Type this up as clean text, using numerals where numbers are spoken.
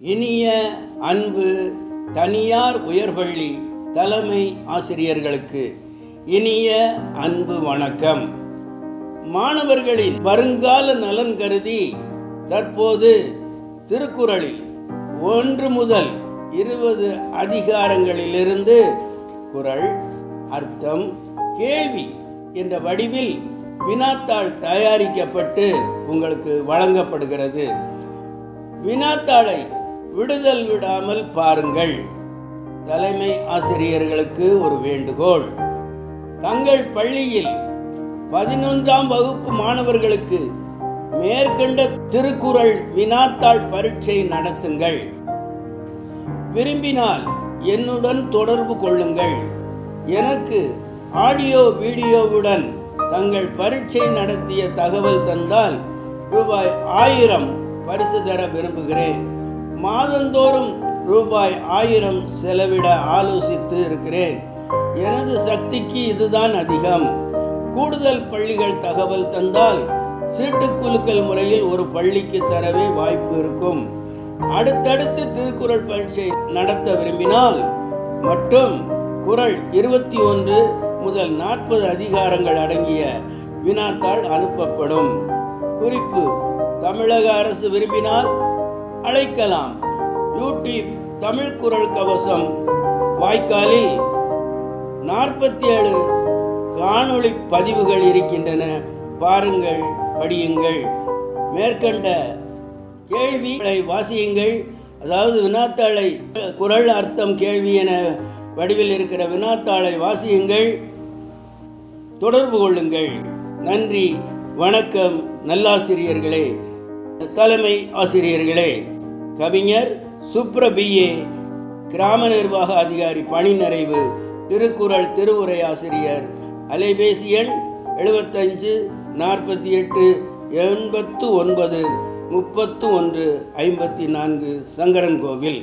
இனிய அன்பு தனியார் உயர்பள்ளி தலைமை ஆசிரியர்களுக்கு இனிய அன்பு வணக்கம். மாணவர்களின் வருங்கால நலன் கருதி தற்போது திருக்குறளில் 1 முதல் 20 அதிகாரங்களிலிருந்து குறள், அர்த்தம், கேள்வி என்ற வடிவில் வினாத்தாள் தயாரிக்கப்பட்டு உங்களுக்கு வழங்கப்படுகிறது. வினாத்தாளை விடுதல் விடாமல் பாருங்கள். தலைமை ஆசிரியர்களுக்கு ஒரு வேண்டுகோள்: தங்கள் பள்ளியில் 11ஆம் வகுப்பு மாணவர்களுக்கு மேற்கண்ட திருக்குறள் வினாத்தாள் பரீட்சை நடத்துங்கள். விரும்பினால் என்னுடன் தொடர்பு கொள்ளுங்கள். எனக்கு ஆடியோ வீடியோவுடன் தங்கள் பரீட்சை நடத்திய தகவல் தந்தால் ரூபாய் 1000 பரிசு தர விரும்புகிறேன். மாதந்தோறும் ரூபாய் 1000 செலவிட ஆலோசித்து இருக்கிறேன். எனது சக்திக்கு இதுதான் அதிகம். கூடுதல் பள்ளிகள் தகவல் தந்தால் சீட்டுக்குலுக்கல் முறையில் ஒரு பள்ளிக்கு தரவே வாய்ப்பு இருக்கும். அடுத்தடுத்து திருக்குறள் பரீட்சை நடத்த விரும்பினால் மட்டும் குறள் 21 முதல் 40 அதிகாரங்கள் அடங்கிய வினாத்தாள் அனுப்பப்படும். குறிப்பு: தமிழக அரசு விரும்பினால் அழைக்கலாம். யூடியூப் தமிழ் குறள் கவசம் வாய்க்காலில் 47 காணொளி பதிவுகள் இருக்கின்றன. பாருங்கள், படியுங்கள். மேற்கண்ட கேள்விகளை வாசியுங்கள். அதாவது வினாத்தாளை குறள், அர்த்தம், கேள்வி என வடிவில் இருக்கிற வினாத்தாளை வாசியுங்கள். தொடர்பு கொள்ளுங்கள். நன்றி, வணக்கம். நல்லாசிரியர்களே, தலைமை ஆசிரியர்களே, கவிஞர் சுப்ர BA, கிராம நிர்வாக அதிகாரி, பணி நிறைவு, திருக்குறள் திருவுரை ஆசிரியர். அலைபேசி எண் 75 48 89 31 54, சங்கரன் கோவில்.